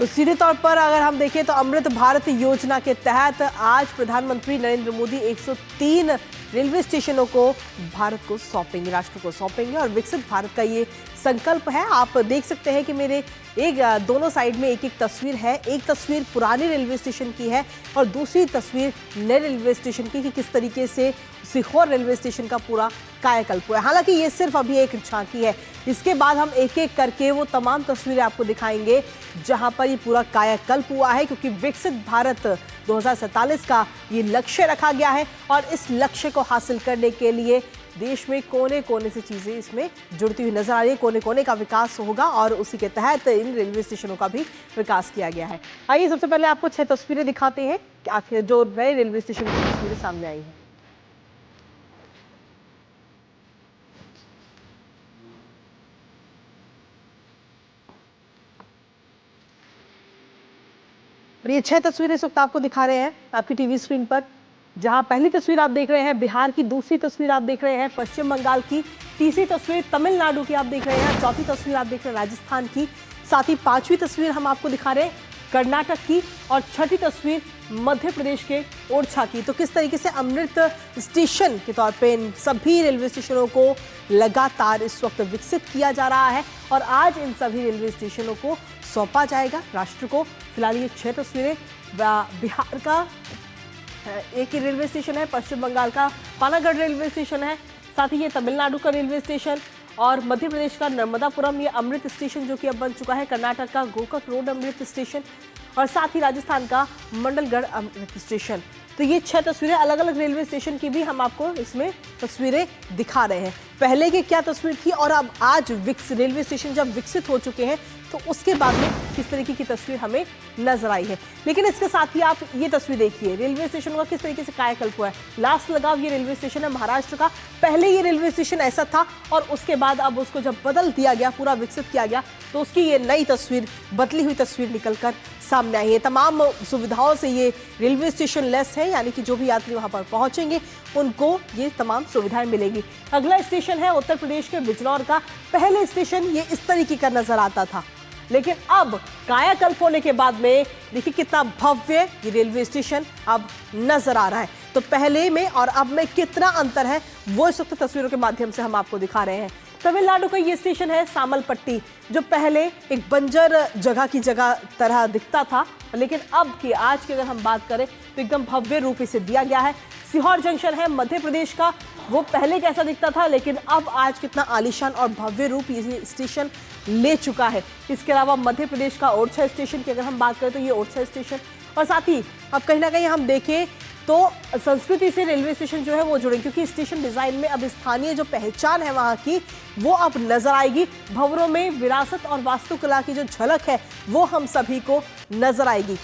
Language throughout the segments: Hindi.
तो सीधे तौर पर अगर हम देखें तो अमृत भारत योजना के तहत आज प्रधानमंत्री नरेंद्र मोदी 103 रेलवे स्टेशनों को भारत को सौंपेंगे, राष्ट्र को सौंपेंगे और विकसित भारत का ये संकल्प है। आप देख सकते हैं कि मेरे दोनों साइड में एक एक तस्वीर है। एक तस्वीर पुराने रेलवे स्टेशन की है और दूसरी तस्वीर नए रेलवे स्टेशन की कि किस तरीके से सीहोर रेलवे स्टेशन का पूरा कायाकल्प हुआ है। हालांकि ये सिर्फ अभी एक झांकी है, इसके बाद हम एक एक करके वो तमाम तस्वीरें आपको दिखाएंगे जहां पर ये पूरा कायाकल्प हुआ है, क्योंकि विकसित भारत 2047 का ये लक्ष्य रखा गया है और इस लक्ष्य को हासिल करने के लिए देश में कोने कोने से चीजें इसमें जुड़ती हुई नजर आ रही है। कोने कोने का विकास होगा और उसी के तहत इन रेलवे स्टेशनों का भी विकास किया गया है। आइए सबसे पहले आपको 6 तस्वीरें दिखाते हैं कि आखिर जो नए रेलवे स्टेशन की तस्वीरें सामने आई हैं। और ये 6 तस्वीरें इस वक्त आपको दिखा रहे हैं आपकी टीवी स्क्रीन पर, जहां पहली तस्वीर आप देख रहे हैं बिहार की, दूसरी तस्वीर आप देख रहे हैं पश्चिम बंगाल की, तीसरी तस्वीर तमिलनाडु की आप देख रहे हैं, चौथी तस्वीर आप देख रहे हैं राजस्थान की, साथ ही 5वीं तस्वीर हम आपको दिखा रहे हैं कर्नाटक की और 6ठी तस्वीर मध्य प्रदेश के ओरछा की। तो किस तरीके से अमृत स्टेशन के तौर पे इन सभी रेलवे स्टेशनों को लगातार इस वक्त विकसित किया जा रहा है और आज इन सभी रेलवे स्टेशनों को सौंपा जाएगा राष्ट्र को। फिलहाल ये 6 तस्वीरें बिहार का एक ही रेलवे स्टेशन है, पश्चिम बंगाल का पानागढ़ रेलवे स्टेशन है, साथ ही ये तमिलनाडु का रेलवे स्टेशन और मध्य प्रदेश का नर्मदापुरम ये अमृत स्टेशन जो कि अब बन चुका है, कर्नाटक का गोकक रोड अमृत स्टेशन और साथ ही राजस्थान का मंडलगढ़ अमृत स्टेशन। तो ये 6 तस्वीरें अलग अलग रेलवे स्टेशन की भी हम आपको इसमें तस्वीरें दिखा रहे हैं। पहले की क्या तस्वीर थी और अब आज रेलवे स्टेशन जब विकसित हो चुके हैं तो उसके बाद में किस तरीके की तस्वीर हमें नजर आई है। लेकिन इसके साथ ही आप ये तस्वीर देखिए रेलवे स्टेशन का किस तरीके से कायाकल्प हुआ है। लास्ट लगाव ये रेलवे स्टेशन है महाराष्ट्र का। पहले ये रेलवे स्टेशन ऐसा था और उसके बाद अब उसको जब बदल दिया गया, पूरा विकसित किया गया, तो उसकी ये नई तस्वीर, बदली हुई तस्वीर निकल कर सामने आई है। तमाम सुविधाओं से ये रेलवे स्टेशन लेस है, यानी कि जो भी यात्री वहां पर पहुंचेंगे उनको ये तमाम सुविधाएं मिलेंगी। अगला स्टेशन है उत्तर प्रदेश के बिजनौर का। पहले स्टेशन ये इस तरीके का नजर आता था, लेकिन अब कायाकल्प होने के बाद में देखिए कितना भव्य ये रेलवे स्टेशन अब नजर आ रहा है। तो पहले में और अब में कितना अंतर है वो इस वक्त तस्वीरों के माध्यम से हम आपको दिखा रहे हैं। तमिलनाडु का ये स्टेशन है सामलपट्टी, जो पहले एक बंजर जगह की जगह तरह दिखता था, लेकिन अब की आज की अगर हम बात करें तो एकदम भव्य रूप इसे दिया गया है। सीहोर जंक्शन है मध्य प्रदेश का, वो पहले कैसा दिखता था लेकिन अब आज कितना आलीशान और भव्य रूप ये स्टेशन ले चुका है। इसके अलावा मध्य प्रदेश का ओरछा स्टेशन की अगर हम बात करें तो ये ओरछा स्टेशन, और साथ ही अब कहीं ना कहीं हम देखें तो संस्कृति से रेलवे स्टेशन जो है वो जुड़े, क्योंकि स्टेशन डिजाइन में अब स्थानीय जो पहचान है वहां की वो अब नजर आएगी। भवनों में विरासत और वास्तुकला की जो झलक है वो हम सभी को नजर आएगी।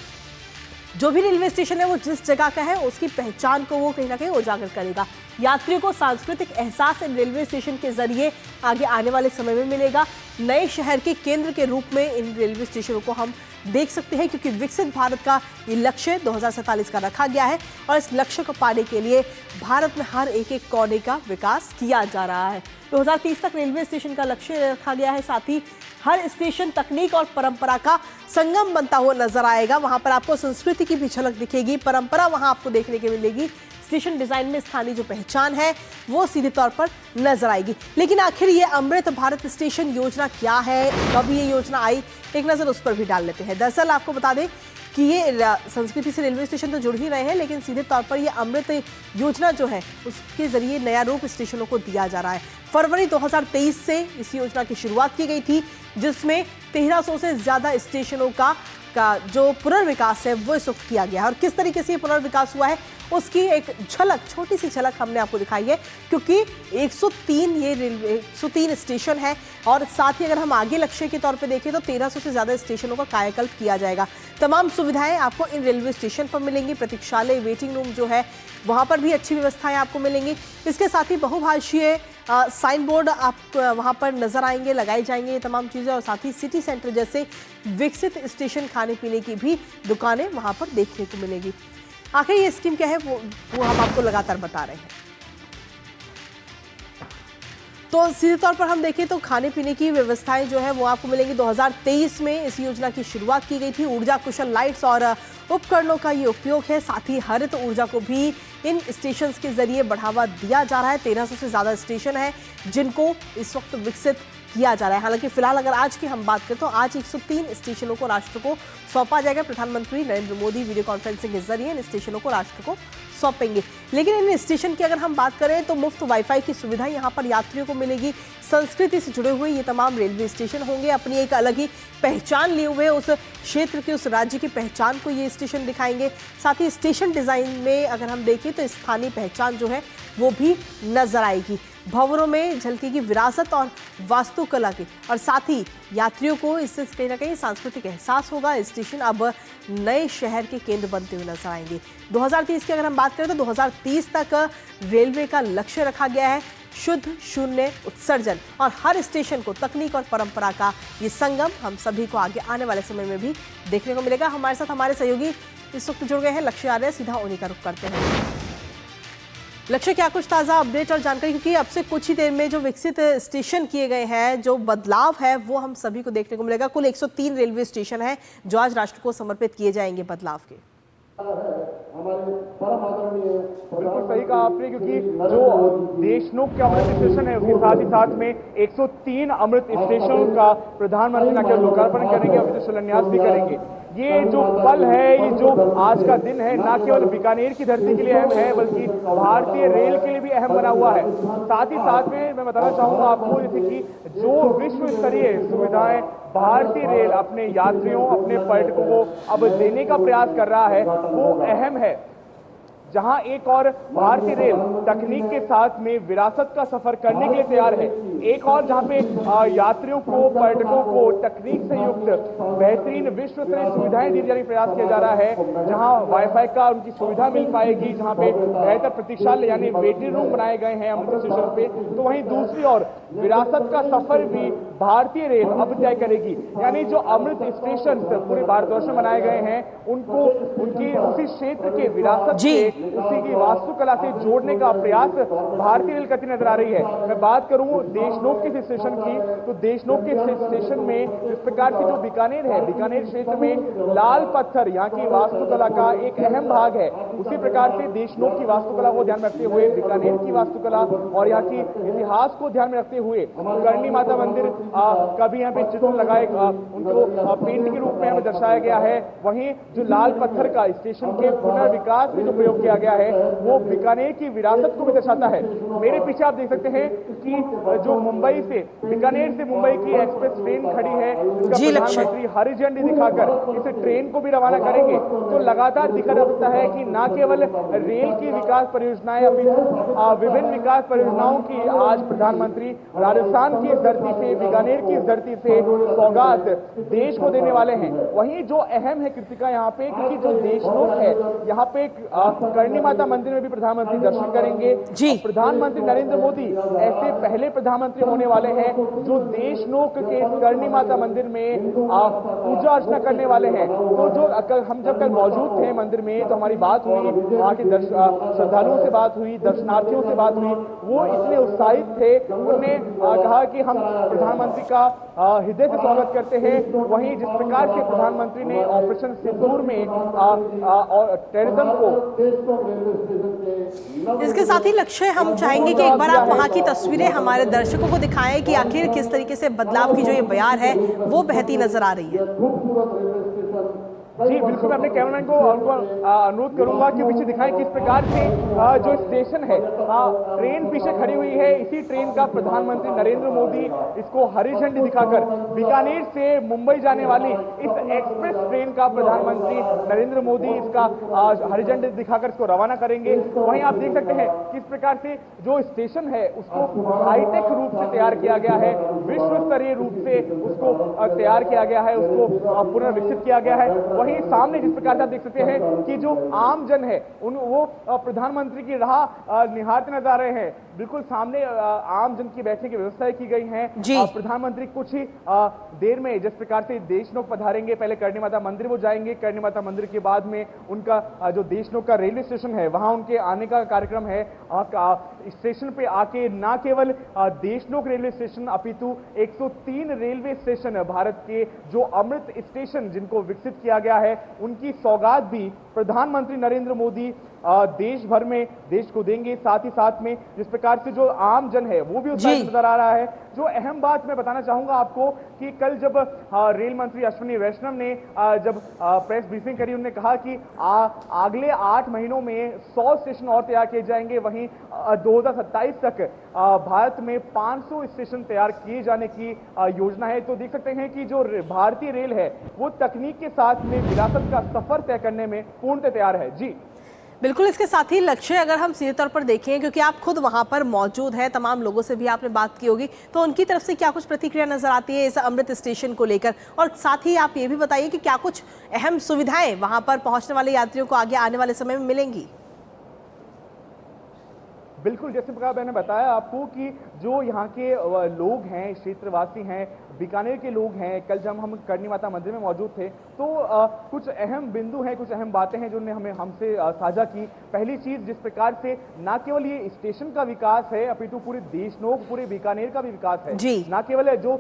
जो भी रेलवे स्टेशन है वो जिस जगह का है उसकी पहचान को वो कहीं ना कहीं उजागर करेगा। यात्रियों को सांस्कृतिक एहसास इन रेलवे स्टेशन के जरिए आगे आने वाले समय में मिलेगा। नए शहर के केंद्र के रूप में इन रेलवे स्टेशनों को हम देख सकते हैं, क्योंकि विकसित भारत का ये लक्ष्य 2047 का रखा गया है और इस लक्ष्य को पाने के लिए भारत में हर एक एक कोने का विकास किया जा रहा है। 2030 तक रेलवे स्टेशन का लक्ष्य रखा गया है। साथ ही हर स्टेशन तकनीक और परंपरा का संगम बनता हुआ नजर आएगा। वहां पर आपको संस्कृति की भी झलक दिखेगी, परंपरा वहां आपको देखने को मिलेगी। स्टेशन डिजाइन में स्थानीय जो पहचान है वो सीधे तौर पर नजर आएगी। लेकिन आखिर ये अमृत भारत स्टेशन योजना क्या है, कब ये योजना आई, एक नजर उस पर भी डाल लेते हैं। दरअसल आपको बता दें कि ये संस्कृति से रेलवे स्टेशन तो जुड़ ही रहे हैं, लेकिन सीधे तौर पर ये अमृत योजना जो है उसके जरिए नया रूप स्टेशनों को दिया जा रहा है। फरवरी 2023 से इस योजना की शुरुआत की गई थी, जिसमें 1300 से ज्यादा स्टेशनों का जो पुनर्विकास है वो इस वक्त किया गया है। और किस तरीके से ये पुनर्विकास हुआ है उसकी एक झलक, छोटी सी झलक हमने आपको दिखाई है, क्योंकि 103 स्टेशन है और साथ ही अगर हम आगे लक्ष्य के तौर पे देखें तो 1300 से ज़्यादा स्टेशनों का कायाकल्प किया जाएगा। तमाम सुविधाएं आपको इन रेलवे स्टेशन पर मिलेंगी। प्रतीक्षालय, वेटिंग रूम जो है वहाँ पर भी अच्छी व्यवस्थाएं आपको मिलेंगी। इसके साथ ही बहुभाषीय साइन बोर्ड आप वहाँ पर नजर आएंगे, लगाई जाएंगे ये तमाम चीज़ें, और साथ ही सिटी सेंटर जैसे विकसित स्टेशन खाने पीने की भी दुकानें वहाँ पर देखने को मिलेगी। आखिर ये स्कीम क्या है वो हम आपको लगातार बता रहे हैं। तो सीधे तौर पर हम देखें तो खाने पीने की व्यवस्थाएं जो है वो आपको मिलेंगी। 2023 में इस योजना की शुरुआत की गई थी। ऊर्जा कुशल लाइट्स और उपकरणों का ये उपयोग है। साथ ही हरित ऊर्जा को भी इन स्टेशन के जरिए बढ़ावा दिया जा रहा है। 1300 से ज्यादा स्टेशन है जिनको इस वक्त विकसित किया जा रहा है। हालांकि फिलहाल अगर आज की हम बात करें तो आज 103 स्टेशनों को राष्ट्र को सौंपा जाएगा। प्रधानमंत्री नरेंद्र मोदी वीडियो कॉन्फ्रेंसिंग के जरिए इन स्टेशनों को राष्ट्र को सौंपेंगे। लेकिन इन स्टेशन की अगर हम बात करें तो मुफ्त वाईफाई की सुविधा यहाँ पर यात्रियों को मिलेगी। संस्कृति से जुड़े हुए ये तमाम रेलवे स्टेशन होंगे। अपनी एक अलग ही पहचान लिए हुए उस क्षेत्र के, उस राज्य की पहचान को ये स्टेशन दिखाएंगे। साथ ही स्टेशन डिजाइन में अगर हम देखें तो स्थानीय पहचान जो है वो भी नजर आएगी। भवनों में झलकेगी विरासत और वास्तुकला की, और साथ ही यात्रियों को इससे कहीं ना कहीं सांस्कृतिक एहसास होगा। स्टेशन अब नए शहर के केंद्र बनते हुए नजर आएंगे। 2030 की अगर हम बात करें तो 2030 तक रेलवे का लक्ष्य रखा गया है शुद्ध शून्य उत्सर्जन, और हर स्टेशन को तकनीक और परंपरा का ये संगम हम सभी को आगे आने वाले समय में भी देखने को मिलेगा। हमारे साथ हमारे सहयोगी इस वक्त जुड़ गए हैं। लक्ष्य आर्य, सीधा उन्हीं का रुख करते हैं। लक्ष्य, क्या कुछ ताज़ा अपडेट और जानकारी, क्योंकि अब से कुछ ही देर में जो विकसित स्टेशन किए गए हैं, जो बदलाव है वो हम सभी को देखने को मिलेगा। कुल 103 रेलवे स्टेशन है जो आज राष्ट्र को समर्पित किए जाएंगे बदलाव के। बिल्कुल सही कहा आपने, क्योंकि जो देशनोक के अमृत स्टेशन है उसके साथ ही साथ में 103 अमृत स्टेशनों का प्रधानमंत्री न केवल लोकार्पण करेंगे, अमृत शिलान्यास भी करेंगे। ये जो पल है, ये जो आज का दिन है, ना केवल बीकानेर की धरती के लिए अहम है बल्कि भारतीय रेल के लिए भी अहम बना हुआ है। साथ ही साथ में मैं बताना चाहूंगा आपको, जैसे कि जो विश्व स्तरीय सुविधाएं भारतीय रेल अपने यात्रियों, अपने पर्यटकों को अब देने का प्रयास कर रहा है वो अहम है। जहां एक और भारतीय रेल तकनीक के साथ में विरासत का सफर करने के लिए तैयार है, एक और जहां पे यात्रियों को, पर्यटकों को तकनीक से युक्त बेहतरीन विश्व स्तरीय सुविधाएं दी जाने का प्रयास किया जा रहा है। जहां वाईफाई का उनकी सुविधा मिल पाएगी, जहां पे बेहतर प्रतीक्षालय यानी वेटिंग रूम बनाए गए हैं अमृत स्टेशन पे, तो वहीं दूसरी ओर विरासत का सफर भी भारतीय रेल अब तय करेगी। यानी जो अमृत स्टेशन पूरे भारतवर्ष में बनाए गए हैं उनको उनकी उसी क्षेत्र के विरासत से, उसी की वास्तुकला से जोड़ने का प्रयास भारतीय रेल करती नजर आ रही है। मैं बात करूं देशनोक के स्टेशन की, तो देशनोक के स्टेशन में इस प्रकार से जो बीकानेर है, बीकानेर क्षेत्र में लाल पत्थर यहाँ की वास्तुकला का एक अहम भाग है। उसी प्रकार से देशनोक की वास्तुकला को ध्यान में रखते हुए बीकानेर की वास्तुकला और यहाँ की इतिहास को ध्यान में रखते हुए करणी माता मंदिर का भी यहाँ पे चित्र लगाए, उनको पेंट के रूप में हमें दर्शाया गया है। वहीं जो लाल पत्थर का स्टेशन के पुनर्विकास में जो प्रयोग किया गया है वो बीकानेर की विरासत को भी दर्शाता है। मेरे पीछे आप देख सकते हैं कि जो मुंबई से, बीकानेर से मुंबई की एक्सप्रेस ट्रेन खड़ी है, इसका प्रधानमंत्री हरी झंडी दिखाकर इस ट्रेन को भी रवाना करेंगे। तो लगातार दिखा जाता है कि न केवल रेल की विकास परियोजनाएं, विभिन्न विकास परियोजनाओं की आज प्रधानमंत्री राजस्थान की धरती से, बीकानेर की धरती से सौगात देश को देने वाले हैं। वहीं जो अहम है कृतिका यहाँ पे, क्योंकि जो देशनोक है यहाँ पे करणी माता मंदिर में भी प्रधानमंत्री दर्शन करेंगे। प्रधानमंत्री नरेंद्र मोदी ऐसे पहले प्रधानमंत्री होने वाले हैं जो देशनोक के करणी माता मंदिर में पूजा अर्चना करने वाले हैं। तो जो हम जब कल मौजूद थे मंदिर में तो हमारी बात हुई, वहाँ के श्रद्धालुओं से बात हुई, दर्शनार्थियों से बात हुई, वो इतने उत्साहित थे। उन्होंने कहा कि हम प्रधानमंत्री का हृदय से स्वागत करते हैं। वहीं जिस प्रकार से प्रधानमंत्री ने ऑपरेशन सिंदूर में टेररिज्म को, इसके साथ ही लक्ष्य हम चाहेंगे कि एक बार आप वहां की तस्वीरें हमारे दर्शकों को दिखाएं कि आखिर किस तरीके से बदलाव की जो ये बयार है वो बहती नजर आ रही है। जी बिल्कुल, मैं अपने कैमरामैन को अनुरोध करूंगा कि पीछे दिखाएं किस प्रकार से जो स्टेशन है, ट्रेन पीछे खड़ी हुई है। इसी ट्रेन का प्रधानमंत्री नरेंद्र मोदी इसको हरी झंडी दिखाकर बीकानेर से मुंबई जाने वाली इस एक्सप्रेस ट्रेन का प्रधानमंत्री नरेंद्र मोदी इसका हरी झंडी दिखाकर इसको रवाना करेंगे। वहीं आप देख सकते हैं किस प्रकार से जो स्टेशन है उसको हाईटेक रूप से तैयार किया गया है, विश्व स्तरीय रूप से उसको तैयार किया गया है, उसको पुनर्विकसित किया गया है। वहीं सामने जिस प्रकार से आप देख सकते हैं कि जो आम जन है वो प्रधानमंत्री की राह निहारते नजर आ रहे हैं। बिल्कुल सामने आम जन की बैठने की व्यवस्था की गई है। प्रधानमंत्री कुछ ही देर में जिस प्रकार से देशनोक पधारेंगे, पहले करणी माता मंदिर वो जाएंगे, करणी माता मंदिर के बाद में उनका जो देशनोक का रेलवे स्टेशन है वहां उनके आने का कार्यक्रम है। स्टेशन पे आके ना केवल देशनोक रेलवे स्टेशन अपितु 103 रेलवे स्टेशन भारत के जो अमृत स्टेशन जिनको विकसित किया गया है उनकी सौगात भी प्रधानमंत्री नरेंद्र मोदी देश भर में देश को देंगे। साथ ही साथ में जिस प्रकार से जो आम जन है वो भी उत्साहित नजर आ रहा है। जो अहम बात मैं बताना चाहूंगा आपको कि कल जब रेल मंत्री अश्विनी वैष्णव ने जब प्रेस ब्रीफिंग करी, उन्होंने कहा कि अगले 8 महीनों में 100 स्टेशन और तैयार किए जाएंगे। वहीं 2027 तक भारत में 500 स्टेशन तैयार किए जाने की योजना है। तो देख सकते हैं कि जो भारतीय रेल है वो तकनीक के साथ में विरासत का सफर तय करने में पूर्णतः तैयार है। जी बिल्कुल, इसके साथ ही लक्ष्य अगर हम सीधे तौर पर देखें, क्योंकि आप खुद वहां पर मौजूद हैं, तमाम लोगों से भी आपने बात की होगी, तो उनकी तरफ से क्या कुछ प्रतिक्रिया नजर आती है इस अमृत स्टेशन को लेकर? और साथ ही आप ये भी बताइए कि क्या कुछ अहम सुविधाएं वहां पर पहुंचने वाले यात्रियों को आगे आने वाले समय में मिलेंगी? बिल्कुल, जैसे प्रकार मैंने बताया आपको कि जो यहाँ के लोग हैं, क्षेत्रवासी हैं, बीकानेर के लोग हैं, कल जब हम करणी माता मंदिर में मौजूद थे तो कुछ अहम बिंदु हैं, कुछ अहम बातें हैं जो उन्होंने हमसे साझा की। पहली चीज, जिस प्रकार से ना केवल ये स्टेशन का विकास है अपितु पूरे देशनोक, पूरे बीकानेर का भी विकास है। ना केवल जो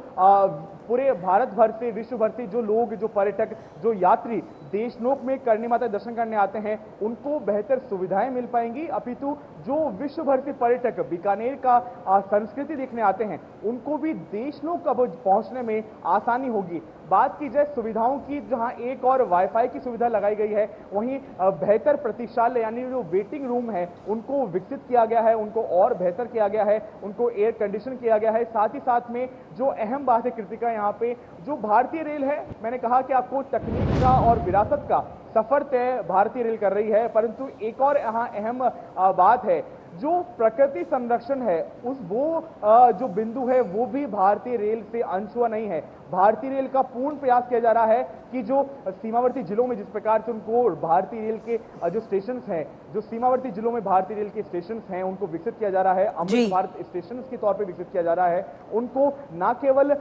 पूरे भारत भर से, विश्व भर से जो लोग, जो पर्यटक, जो यात्री देशनोक में करणी माता दर्शन करने आते हैं उनको बेहतर सुविधाएं मिल पाएंगी, अपितु जो विश्व भर से पर्यटक बीकानेर का संस्कृति देखने आते हैं उनको भी देशनोक का पहुंचने में आसानी होगी। बात की जाए सुविधाओं की, जहां एक और वाईफाई की सुविधा लगाई गई है, वहीं बेहतर प्रतीक्षालय यानी जो वेटिंग रूम है उनको विकसित किया गया है, उनको और बेहतर किया गया है, उनको एयर कंडीशन किया गया है। साथ ही साथ में जो अहम बात है कृतिका, यहाँ पे जो भारतीय रेल है, मैंने कहा कि आपको तकनीक का और विरासत का सफर तय भारतीय रेल कर रही है, परंतु एक और यहाँ अहम बात है, जो प्रकृति संरक्षण है जो बिंदु है वो भी भारतीय रेल से अनछुआ नहीं है। भारतीय रेल का पूर्ण प्रयास किया जा रहा है कि जो सीमावर्ती जिलों में जिस प्रकार से उनको भारतीय रेल के जो स्टेशन हैं, जो सीमावर्ती जिलों में भारतीय रेल के स्टेशन हैं उनको विकसित किया जा रहा है, अमृत भारत स्टेशन के तौर पे विकसित किया जा रहा है। उनको न केवल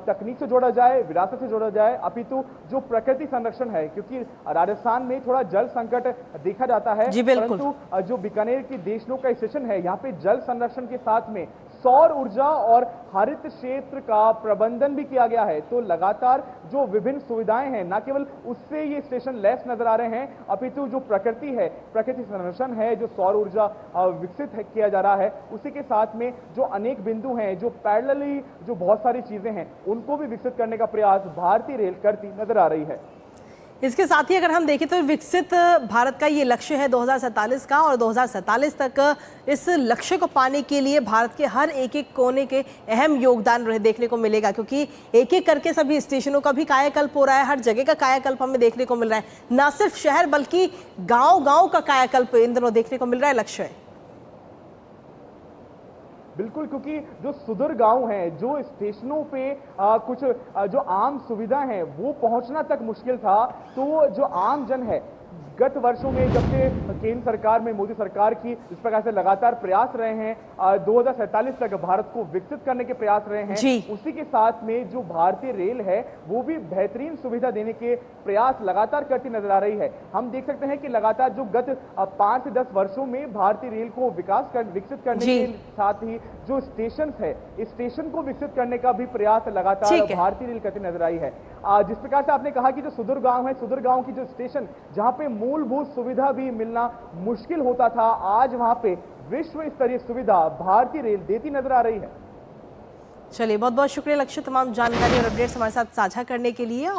तकनीक से जोड़ा जाए, विरासत से जोड़ा जाए, अपितु जो प्रकृति संरक्षण है, क्योंकि राजस्थान में थोड़ा जल संकट देखा जाता है, परंतु जो बीकानेर की देशनोक का स्टेशन है यहाँ पे जल संरक्षण के साथ में सौर ऊर्जा और हरित क्षेत्र का प्रबंधन भी किया गया है। तो लगातार जो विभिन्न सुविधाएं हैं, न केवल उससे ये स्टेशन लैस नजर आ रहे हैं, अपितु जो प्रकृति है, प्रकृति संरक्षण है, जो सौर ऊर्जा विकसित किया जा रहा है, उसी के साथ में जो अनेक बिंदु हैं, जो पैरेलली जो बहुत सारी चीजें हैं, उनको भी विकसित करने का प्रयास भारतीय रेल करती नजर आ रही है। इसके साथ ही अगर हम देखें तो विकसित भारत का ये लक्ष्य है 2047 का, और 2047 तक इस लक्ष्य को पाने के लिए भारत के हर एक एक कोने के अहम योगदान देखने को मिलेगा, क्योंकि एक एक करके सभी स्टेशनों का भी कायाकल्प हो रहा है, हर जगह का कायाकल्प हमें देखने को मिल रहा है, न सिर्फ शहर बल्कि गांव-गांव का कायाकल्प इन दिनों देखने को मिल रहा है। लक्ष्य है बिल्कुल, क्योंकि जो सुदूर गांव हैं, जो स्टेशनों पे कुछ जो आम सुविधा है वो पहुंचना तक मुश्किल था, तो जो आम जन है गत वर्षों में जब से केंद्र सरकार में मोदी सरकार की इस प्रकार से लगातार प्रयास रहे हैं, 2047 तक भारत को विकसित करने के प्रयास रहे हैं, उसी के साथ में जो भारतीय रेल है वो भी बेहतरीन सुविधा देने के प्रयास लगातार करती नजर आ रही है। हम देख सकते हैं कि लगातार जो गत 5 से 10 वर्षों में भारतीय रेल को विकसित करने के साथ ही जो स्टेशन है, इस स्टेशन को विकसित करने का भी प्रयास लगातार भारतीय रेल करती नजर आई है। जिस प्रकार से आपने कहा कि जो सुदूर गांव है, सुदूर गांव की जो स्टेशन जहां पे मूलभूत सुविधा भी मिलना मुश्किल होता था, आज वहां पे विश्व स्तरीय सुविधा भारतीय रेल देती नजर आ रही है। चलिए, बहुत बहुत शुक्रिया लक्ष्य, तमाम जानकारी और अपडेट्स हमारे साथ साझा करने के लिए। और